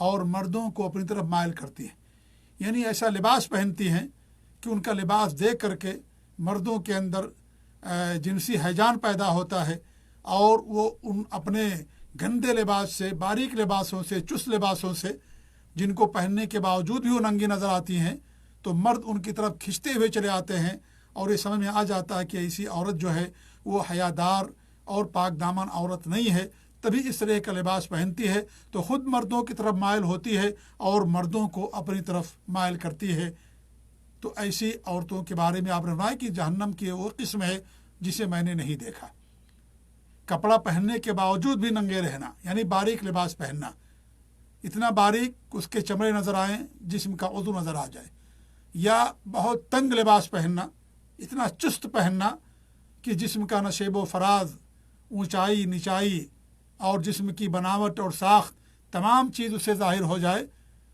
اور مردوں کو اپنی طرف مائل کرتی ہیں، یعنی ایسا لباس پہنتی ہیں کہ ان کا لباس دیکھ کر کے مردوں کے اندر جنسی ہیجان پیدا ہوتا ہے، اور وہ ان اپنے گندے لباس سے، باریک لباسوں سے، چست لباسوں سے، جن کو پہننے کے باوجود بھی وہ ننگی نظر آتی ہیں، تو مرد ان کی طرف کھنچتے ہوئے چلے آتے ہیں، اور یہ سمجھ میں آ جاتا ہے کہ ایسی عورت جو ہے وہ حیادار اور پاک دامن عورت نہیں ہے، تبھی اس طرح کا لباس پہنتی ہے، تو خود مردوں کی طرف مائل ہوتی ہے اور مردوں کو اپنی طرف مائل کرتی ہے۔ تو ایسی عورتوں کے بارے میں آپ نے فرمایا کہ جہنم کی وہ قسم ہے جسے میں نے نہیں دیکھا۔ کپڑا پہننے کے باوجود بھی ننگے رہنا، یعنی باریک لباس پہننا، اتنا باریک اس کے چمڑے نظر آئیں، جسم کا عضو نظر آ جائے، یا بہت تنگ لباس پہننا، اتنا چست پہننا کہ جسم کا نشیب و فراز، اونچائی نچائی اور جسم کی بناوٹ اور ساخت تمام چیز اس سے ظاہر ہو جائے۔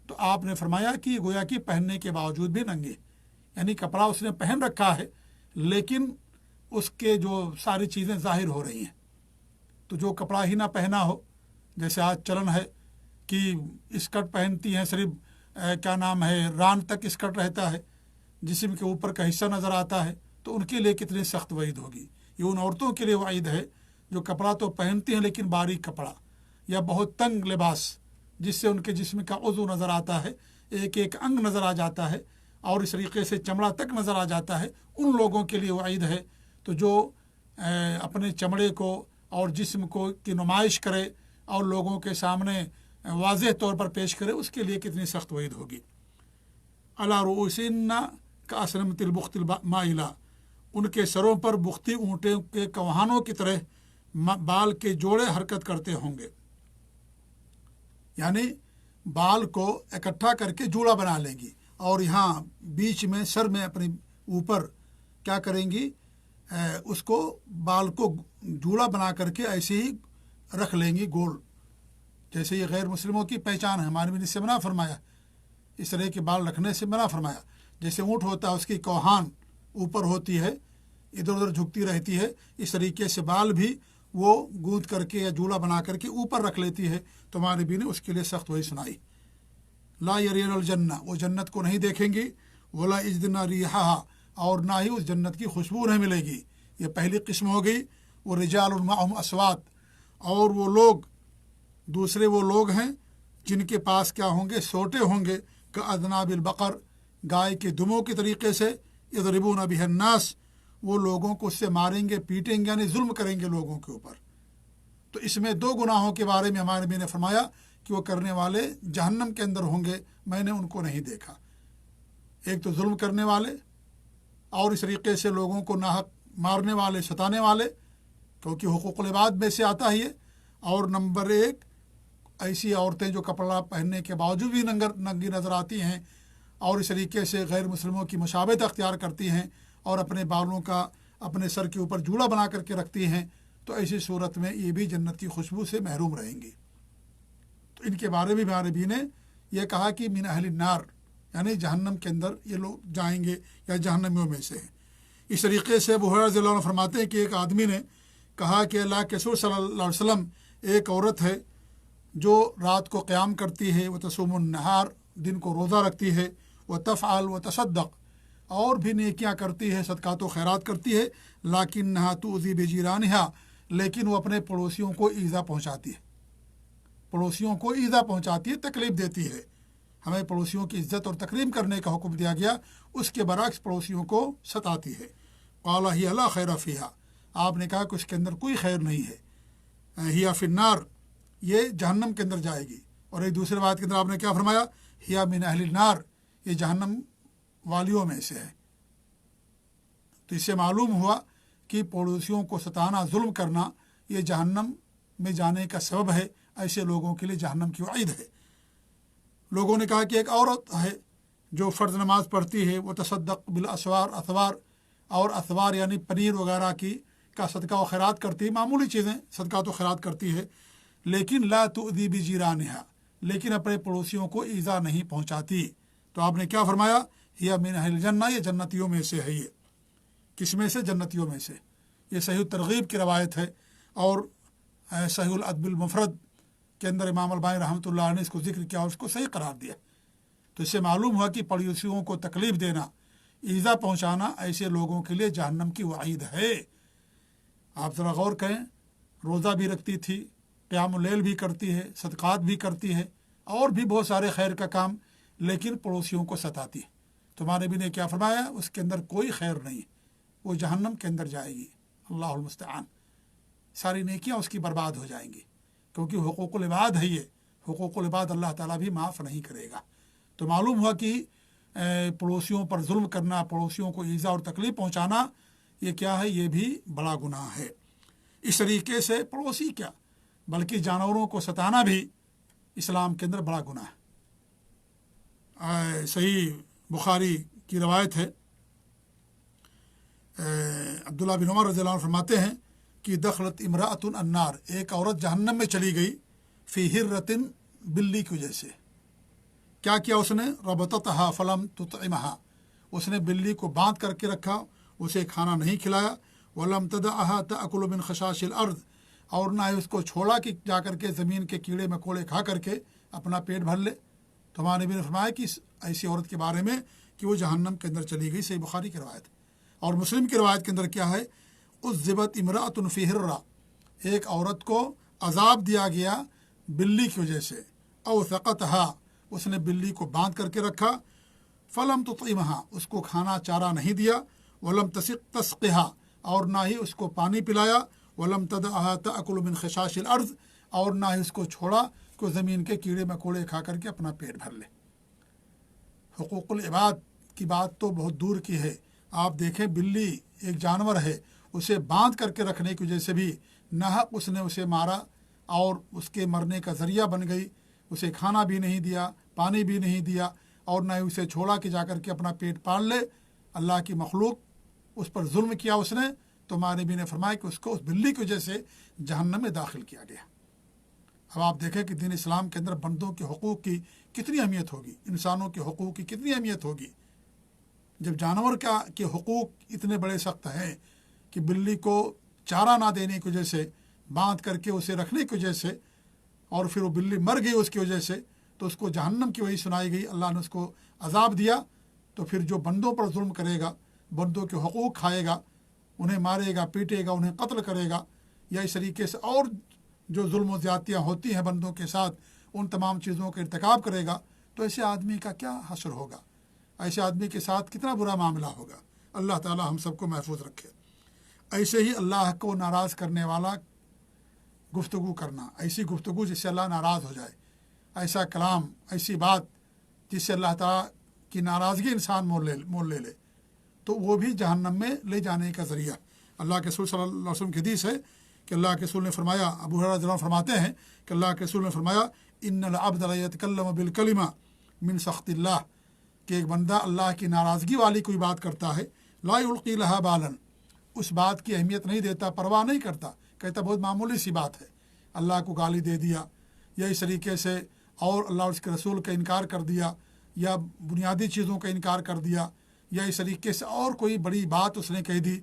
تو آپ نے فرمایا کہ گویا کہ پہننے کے باوجود بھی ننگے، یعنی کپڑا اس نے پہن رکھا ہے لیکن اس کے جو ساری چیزیں ظاہر ہو رہی ہیں۔ تو جو کپڑا ہی نہ پہنا ہو، جیسے آج چلن ہے کہ اسکرٹ پہنتی ہیں، صرف ران تک اسکرٹ رہتا ہے، جسم کے اوپر کا حصہ نظر آتا ہے، تو ان کے لیے کتنی سخت وعید ہوگی۔ یہ ان عورتوں کے لیے وعید ہے جو کپڑا تو پہنتی ہیں لیکن باریک کپڑا یا بہت تنگ لباس، جس سے ان کے جسم کا عضو نظر آتا ہے، ایک ایک انگ نظر آ جاتا ہے، اور اس طریقے سے چمڑا تک نظر آ جاتا ہے، ان لوگوں کے لیے وعید ہے۔ تو جو اپنے چمڑے کو اور جسم کو کی نمائش کرے اور لوگوں کے سامنے واضح طور پر پیش کرے، اس کے لیے کتنی سخت وعید ہوگی۔ علی رؤوسہن کأسنمۃ البخت المائلہ، ان کے سروں پر بختی اونٹوں کے کوہانوں کی طرح بال کے جوڑے حرکت کرتے ہوں گے، یعنی بال کو اکٹھا کر کے جوڑا بنا لیں گی، اور یہاں بیچ میں سر میں اپنے اوپر کیا کریں گی، اس کو بال کو جوڑا بنا کر کے ایسے ہی رکھ لیں گی گول، جیسے یہ غیر مسلموں کی پہچان ہے۔ ہمارے بھی اس سے منع فرمایا، اس طرح کے بال رکھنے سے منع فرمایا۔ جیسے اونٹ ہوتا ہے، اس کی کوہان اوپر ہوتی ہے، ادھر ادھر جھکتی رہتی ہے، اس طریقے سے بال بھی وہ گوندھ کر کے یا جوڑا بنا کر کے اوپر رکھ لیتی ہے۔ تو ہمارے بھی نے اس کے لیے سخت وہی سنائی۔ لا یرین الجنہ، وہ جنت کو نہیں دیکھیں گی، ولا یجدن ریحہا، اور نہ ہی اس جنت کی خوشبو نہیں ملے گی۔ یہ پہلی قسم ہو گئی۔ وہ رجال معہم اسوات، اور وہ لوگ دوسرے وہ لوگ ہیں جن کے پاس کیا ہوں گے، سوٹے ہوں گے، کاذناب البقر، گائے کے دموں کے طریقے سے، یضربون بہ الناس، وہ لوگوں کو اس سے ماریں گے، پیٹیں گے، یعنی ظلم کریں گے لوگوں کے اوپر۔ تو اس میں دو گناہوں کے بارے میں ہمارے نبی نے فرمایا کہ وہ کرنے والے جہنم کے اندر ہوں گے، میں نے ان کو نہیں دیکھا۔ ایک تو ظلم کرنے والے، اور اس طریقے سے لوگوں کو ناحق مارنے والے، ستانے والے، کیونکہ حقوق العباد میں سے آتا ہی ہے۔ اور نمبر ایک، ایسی عورتیں جو کپڑا پہننے کے باوجود بھی ننگی نظر آتی ہیں، اور اس طریقے سے غیر مسلموں کی مشابہت اختیار کرتی ہیں، اور اپنے بالوں کا اپنے سر کے اوپر جوڑا بنا کر کے رکھتی ہیں، تو ایسی صورت میں یہ بھی جنت کی خوشبو سے محروم رہیں گی۔ تو ان کے بارے میں ہمارے نبی نے یہ کہا کہ من اہل النار، یعنی جہنم کے اندر یہ لوگ جائیں گے یا جہنمیوں میں سے ہیں۔ اس طریقے سے ابو ہریرہ رضی اللہ عنہ فرماتے ہیں کہ ایک آدمی نے کہا کہ اللہ کے رسول صلی اللہ علیہ وسلم، ایک عورت ہے جو رات کو قیام کرتی ہے، وہ تصوم النہار، دن کو روزہ رکھتی ہے، وہ تفعل و تصدق، اور بھی نیکیاں کرتی ہے، صدقات و خیرات کرتی ہے، لیکنھا تؤذی بجیرانھا، لیکن وہ اپنے پڑوسیوں کو ایذا پہنچاتی ہے، پڑوسیوں کو ایذا پہنچاتی ہے، تکلیف دیتی ہے۔ ہمیں پڑوسیوں کی عزت اور تکریم کرنے کا حکم دیا گیا، اس کے برعکس پڑوسیوں کو ستاتی ہے۔ قال ہی لا خیر فیہا، آپ نے کہا کہ اس کے اندر کوئی خیر نہیں ہے، ہی فی النار، یہ جہنم کے اندر جائے گی۔ اور ایک دوسرے بات کے اندر آپ نے کیا فرمایا، ہی من اہل النار، یہ جہنم والیوں میں سے ہے۔ تو اس سے معلوم ہوا کہ پڑوسیوں کو ستانا، ظلم کرنا، یہ جہنم میں جانے کا سبب ہے، ایسے لوگوں کے لیے جہنم کی وعید ہے۔ لوگوں نے کہا کہ ایک عورت ہے جو فرض نماز پڑھتی ہے، وہ تصدق بالاسوار، اثوار، اور اثوار یعنی پنیر وغیرہ کی کا صدقہ و خیرات کرتی ہے، معمولی چیزیں صدقات و خیرات کرتی ہے، لیکن لا تؤذی بجیرانھا، لیکن اپنے پڑوسیوں کو ایذا نہیں پہنچاتی۔ تو آپ نے کیا فرمایا، ہی من اہل الجنہ، یہ جنتیوں میں سے ہے۔ یہ کس میں سے؟ جنتیوں میں سے۔ یہ صحیح الترغیب کی روایت ہے، اور صحیح الادب المفرد کے اندر امام البانی رحمۃ اللہ علیہ نے اس کو ذکر کیا اور اس کو صحیح قرار دیا. تو اس سے معلوم ہوا کہ پڑوسیوں کو تکلیف دینا، ایذا پہنچانا ایسے لوگوں کے لیے جہنم کی وعید ہے. آپ ذرا غور کریں، روزہ بھی رکھتی تھی، قیام اللیل بھی کرتی ہے، صدقات بھی کرتی ہے، اور بھی بہت سارے خیر کا کام، لیکن پڑوسیوں کو ستاتی ہے. تمہارے بھی نے کیا فرمایا؟ اس کے اندر کوئی خیر نہیں، وہ جہنم کے اندر جائے گی. اللہ المستعان. ساری نیکیاں اس کی برباد ہو جائیں گی، کیونکہ حقوق العباد ہے. یہ حقوق العباد اللہ تعالیٰ بھی معاف نہیں کرے گا. تو معلوم ہوا کہ پڑوسیوں پر ظلم کرنا، پڑوسیوں کو ایذا اور تکلیف پہنچانا، یہ کیا ہے؟ یہ بھی بڑا گناہ ہے. اس طریقے سے پڑوسی کیا بلکہ جانوروں کو ستانا بھی اسلام کے اندر بڑا گناہ ہے. صحیح بخاری کی روایت ہے، عبداللہ بن عمر رضی اللہ عنہ فرماتے ہیں کہ دخلت امرأۃ النار، ایک عورت جہنم میں چلی گئی، فی ہرۃ، بلی کی وجہ سے. کیا کیا اس نے؟ ربطتها فلم تطعمها، اس نے بلی کو باندھ کر کے رکھا، اسے کھانا نہیں کھلایا. ولم تدعها تأکل من خشاش الارض، اور نہ ہی اس کو چھوڑا کہ جا کر کے زمین کے کیڑے مکوڑے کھا کر کے اپنا پیٹ بھر لے. تو ہمارے نبی نے فرمایا کہ ایسی عورت کے بارے میں کہ وہ جہنم کے اندر چلی گئی. صحیح بخاری کی روایت. اور مسلم کی روایت کے اندر کیا ہے؟ عذبت امرأۃ فی ہرہ، ایک عورت کو عذاب دیا گیا بلی کی وجہ سے. اوثقتها، اس نے بلی کو باندھ کر کے رکھا. فلم تطعمها، اس کو کھانا چارہ نہیں دیا. ولم تسقها، اور نہ ہی اس کو پانی پلایا. ولم تدعها تأکل من خشاش الارض، اور نہ ہی اس کو چھوڑا کہ زمین کے کیڑے مکوڑے کھا کر کے اپنا پیٹ بھر لے. حقوق العباد کی بات تو بہت دور کی ہے. آپ دیکھیں، بلی ایک جانور ہے، اسے باندھ کر کے رکھنے کی وجہ سے بھی ناحق اس نے اسے مارا اور اس کے مرنے کا ذریعہ بن گئی. اسے کھانا بھی نہیں دیا، پانی بھی نہیں دیا، اور نہ ہی اسے چھوڑا کہ جا کر کے اپنا پیٹ پال لے. اللہ کی مخلوق اس پر ظلم کیا اس نے. تو ہمارے نبی نے فرمایا کہ اس کو اس بلی کی وجہ سے جہنم میں داخل کیا گیا. اب آپ دیکھیں کہ دین اسلام کے اندر بندوں کے حقوق کی کتنی اہمیت ہوگی، انسانوں کے حقوق کی کتنی اہمیت ہوگی. جب جانور کے حقوق اتنے بڑے سخت ہیں کہ بلی کو چارہ نہ دینے کی وجہ سے، باندھ کر کے اسے رکھنے کی وجہ سے، اور پھر وہ بلی مر گئی اس کی وجہ سے، تو اس کو جہنم کی وحی سنائی گئی، اللہ نے اس کو عذاب دیا. تو پھر جو بندوں پر ظلم کرے گا، بندوں کے حقوق کھائے گا، انہیں مارے گا، پیٹے گا، انہیں قتل کرے گا، یا اس طریقے سے اور جو ظلم و زیادتیاں ہوتی ہیں بندوں کے ساتھ، ان تمام چیزوں کا ارتکاب کرے گا، تو ایسے آدمی کا کیا حشر ہوگا؟ ایسے آدمی کے ساتھ کتنا برا معاملہ ہوگا. اللہ تعالی ہم سب کو محفوظ رکھے. ایسے ہی اللہ کو ناراض کرنے والا گفتگو کرنا، ایسی گفتگو جس سے اللہ ناراض ہو جائے، ایسا کلام، ایسی بات جس سے اللہ تعالیٰ کی ناراضگی انسان مول لے لے، تو وہ بھی جہنم میں لے جانے کا ذریعہ. اللہ کے رسول صلی اللہ علیہ وسلم کی حدیث ہے کہ اللہ کے رسول نے فرمایا، ابو ہریرہ رضی اللہ عنہ فرماتے ہیں کہ اللہ کے رسول نے فرمایا، ان العبد لا یتکلم بالکلمہ من سخط اللہ، کہ ایک بندہ اللہ کی ناراضگی والی کوئی بات کرتا ہے، لا یلقی لها بالا، اس بات کی اہمیت نہیں دیتا، پرواہ نہیں کرتا، کہتا بہت معمولی سی بات ہے، اللہ کو گالی دے دیا، یا اس طریقے سے اور اللہ اور اس کے رسول کا انکار کر دیا، یا بنیادی چیزوں کا انکار کر دیا، یا اس طریقے سے اور کوئی بڑی بات اس نے کہہ دی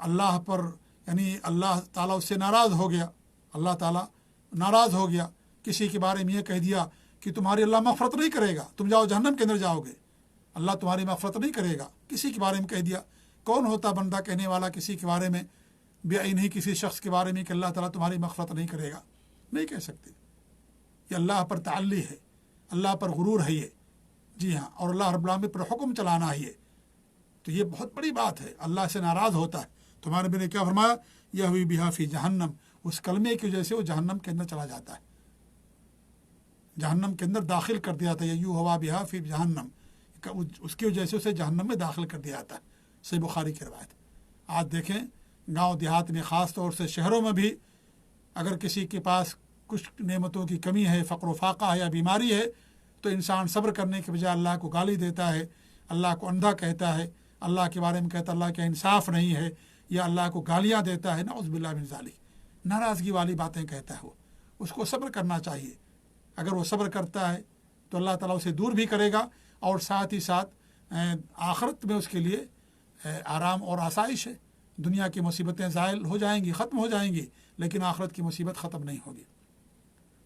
اللہ پر، یعنی اللہ تعالیٰ اس سے ناراض ہو گیا، اللہ تعالیٰ ناراض ہو گیا. کسی کے بارے میں یہ کہہ دیا کہ تمہاری اللہ مغفرت نہیں کرے گا، تم جاؤ جہنم کے اندر جاؤ گے، اللہ تمہاری مغفرت نہیں کرے گا. کسی کے بارے میں کہہ دیا. کون ہوتا بندہ کہنے والا کسی کے بارے میں، نہیں کسی شخص کے بارے میں کہ اللہ تعالیٰ تمہاری مغفرت نہیں کرے گا؟ نہیں کہہ سکتے. یہ اللہ پر تعلی ہے، اللہ پر غرور ہے یہ. جی ہاں، اور اللہ رب العالمین پر حکم چلانا ہے یہ. تو یہ بہت بڑی بات ہے، اللہ سے ناراض ہوتا ہے. تمہارے نبی نے کیا فرمایا؟ یہوی بہا فی جہنم، اس کلمے کی وجہ سے وہ جہنم کے اندر چلا جاتا ہے، جہنم کے اندر داخل کر دیا جاتا ہے. یو ہوا بہا فی جہنم، اس کی وجہ سے اسے جہنم میں داخل کر دیا جاتا ہے. صحیح بخاری کی روایت. آج دیکھیں گاؤں دیہات میں، خاص طور سے شہروں میں بھی، اگر کسی کے پاس کچھ نعمتوں کی کمی ہے، فقر و فاقہ ہے یا بیماری ہے، تو انسان صبر کرنے کے بجائے اللہ کو گالی دیتا ہے، اللہ کو اندھا کہتا ہے، اللہ کے بارے میں کہتا ہے اللہ کا انصاف نہیں ہے، یا اللہ کو گالیاں دیتا ہے. نعوذ باللہ من ذالک، ناراضگی والی باتیں کہتا ہے. وہ اس کو صبر کرنا چاہیے. اگر وہ صبر کرتا ہے تو اللہ تعالیٰ اسے دور بھی کرے گا، اور ساتھ ہی ساتھ آخرت میں اس کے لیے آرام اور آسائش ہے. دنیا کی مصیبتیں زائل ہو جائیں گی، ختم ہو جائیں گی، لیکن آخرت کی مصیبت ختم نہیں ہوگی۔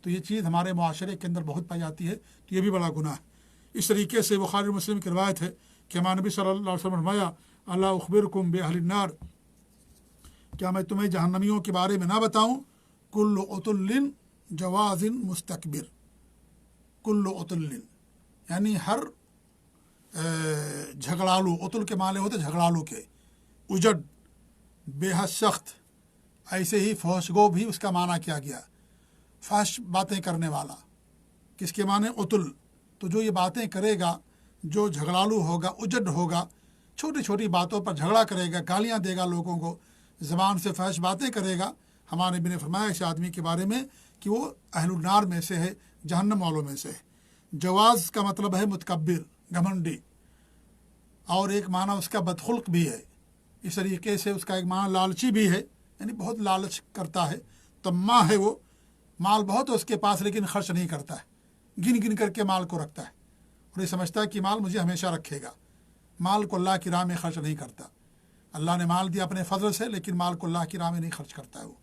تو یہ چیز ہمارے معاشرے کے اندر بہت پائی جاتی ہے، تو یہ بھی بڑا گناہ ہے۔ اس طریقے سے بخاری مسلم کی روایت ہے کہ ہمارے نبی صلی اللہ علیہ وسلم نے فرمایا اللہ اخبرکم باہل النار، کیا میں تمہیں جہنمیوں کے بارے میں نہ بتاؤں؟ کل عتل جواز مستکبر، کل عتل یعنی ہر جھگڑالو، عتل کے معنی ہوتے جھگڑالو کے، اجڑ، بے حد سخت، ایسے ہی فحش گو بھی اس کا معنی کیا گیا، فحش باتیں کرنے والا، کس کے معنی عتل۔ تو جو یہ باتیں کرے گا، جو جھگڑالو ہوگا، اجڑ ہوگا، چھوٹی چھوٹی باتوں پر جھگڑا کرے گا، گالیاں دے گا لوگوں کو، زبان سے فحش باتیں کرے گا، ہمارے نبی نے فرمایا اس آدمی کے بارے میں کہ وہ اہل النار میں سے ہے، جہنم والوں میں سے ہے۔ جواز کا مطلب ہے متکبر، گھمنڈی، اور ایک معنی اس کا بدخلق بھی ہے۔ اس طریقے سے اس کا ایک معنی لالچی بھی ہے، یعنی بہت لالچ کرتا ہے، طماع ہے، وہ مال بہت ہے اس کے پاس لیکن خرچ نہیں کرتا ہے، گن گن کر کے مال کو رکھتا ہے اور یہ سمجھتا ہے کہ مال مجھے ہمیشہ رکھے گا، مال کو اللہ کی راہ میں خرچ نہیں کرتا۔ اللہ نے مال دیا اپنے فضل سے، لیکن مال کو اللہ کی راہ میں نہیں خرچ کرتا ہے وہ۔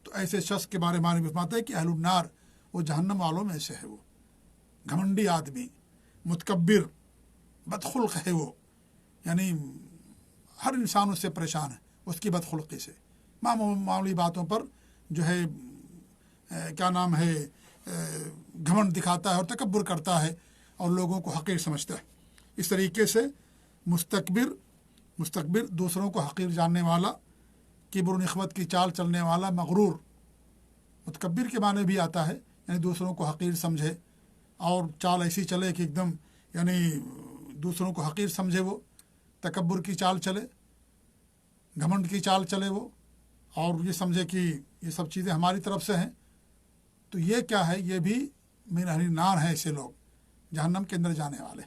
تو ایسے شخص کے بارے میں فرماتا ہے کہ اہل النار، وہ جہنم والوں میں سے ہے، وہ گھمنڈی آدمی، متکبر، بدخلق ہے وہ، یعنی ہر انسان اس سے پریشان ہے اس کی بدخلقی سے، معمولی باتوں پر جو ہے کیا نام ہے گھمنڈ دکھاتا ہے اور تکبر کرتا ہے اور لوگوں کو حقیر سمجھتا ہے۔ اس طریقے سے مستکبر دوسروں کو حقیر جاننے والا، کبر و نخوت کی چال چلنے والا، مغرور، متکبر کے معنی بھی آتا ہے، یعنی دوسروں کو حقیر سمجھے اور چال ایسی چلے کہ ایک دم یعنی دوسروں کو حقیر سمجھے، وہ تکبر کی چال چلے، گھمنڈ کی چال چلے وہ، اور یہ سمجھے کہ یہ سب چیزیں ہماری طرف سے ہیں۔ تو یہ کیا ہے؟ یہ بھی من اہل النار ہیں، ایسے لوگ جہنم کے اندر جانے والے۔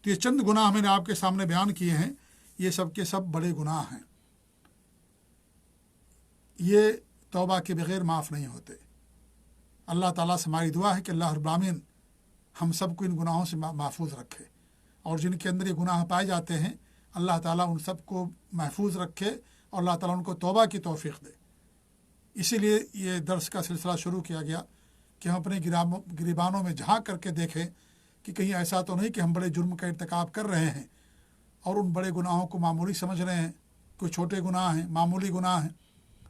تو یہ چند گناہ میں نے آپ کے سامنے بیان کیے ہیں، یہ سب کے سب بڑے گناہ ہیں، یہ توبہ کے بغیر معاف نہیں ہوتے۔ اللہ تعالیٰ سے ہماری دعا ہے کہ اللہ رب العالمین ہم سب کو ان گناہوں سے محفوظ رکھے، اور جن کے اندر یہ گناہ پائے جاتے ہیں اللہ تعالیٰ ان سب کو محفوظ رکھے اور اللہ تعالیٰ ان کو توبہ کی توفیق دے۔ اسی لیے یہ درس کا سلسلہ شروع کیا گیا کہ ہم اپنے گریبانوں میں جھانک کر کے دیکھیں کہ کہیں ایسا تو نہیں کہ ہم بڑے جرم کا ارتکاب کر رہے ہیں اور ان بڑے گناہوں کو معمولی سمجھ رہے ہیں، کوئی چھوٹے گناہ ہیں، معمولی گناہ ہیں،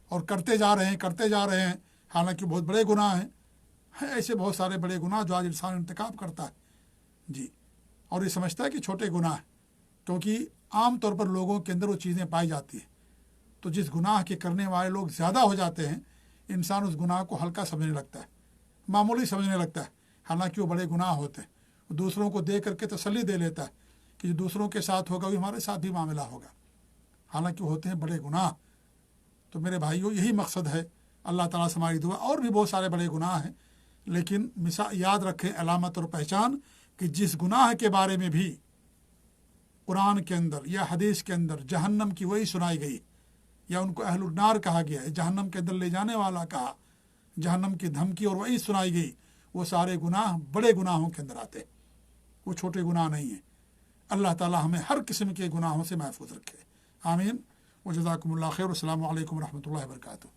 اور کرتے جا رہے ہیں حالانکہ بہت بڑے گناہ ہیں۔ ایسے بہت سارے بڑے گناہ جو آج انسان ارتکاب کرتا ہے جی، اور یہ سمجھتا ہے کہ چھوٹے گناہ ہیں، کیونکہ عام طور پر لوگوں کے اندر وہ چیزیں پائی جاتی ہیں۔ تو جس گناہ کے کرنے والے لوگ زیادہ ہو جاتے ہیں، انسان اس گناہ کو ہلکا سمجھنے لگتا ہے، معمولی سمجھنے لگتا ہے، حالانکہ وہ بڑے گناہ ہوتے ہیں۔ وہ دوسروں کو دے کر کے تسلی دے لیتا ہے کہ جو دوسروں کے ساتھ ہوگا وہ ہمارے ساتھ بھی معاملہ ہوگا، حالانکہ وہ ہوتے ہیں بڑے گناہ۔ تو میرے بھائیوں، یہی مقصد ہے۔ اللہ تعالیٰ سے ہماری دعا، اور بھی بہت سارے بڑے گناہ ہیں، لیکن یاد رکھیں علامت اور پہچان کہ جس گناہ کے بارے میں بھی قرآن کے اندر یا حدیث کے اندر جہنم کی وہی سنائی گئی، یا ان کو اہل النار کہا گیا ہے، جہنم کے اندر لے جانے والا کہا، جہنم کی دھمکی اور وہی سنائی گئی، وہ سارے گناہ بڑے گناہوں کے اندر آتے، وہ چھوٹے گناہ نہیں ہیں۔ اللہ تعالیٰ ہمیں ہر قسم کے گناہوں سے محفوظ رکھے، آمین۔ وجزاکم اللہ خیر، والسلام علیکم ورحمۃ اللہ وبرکاتہ۔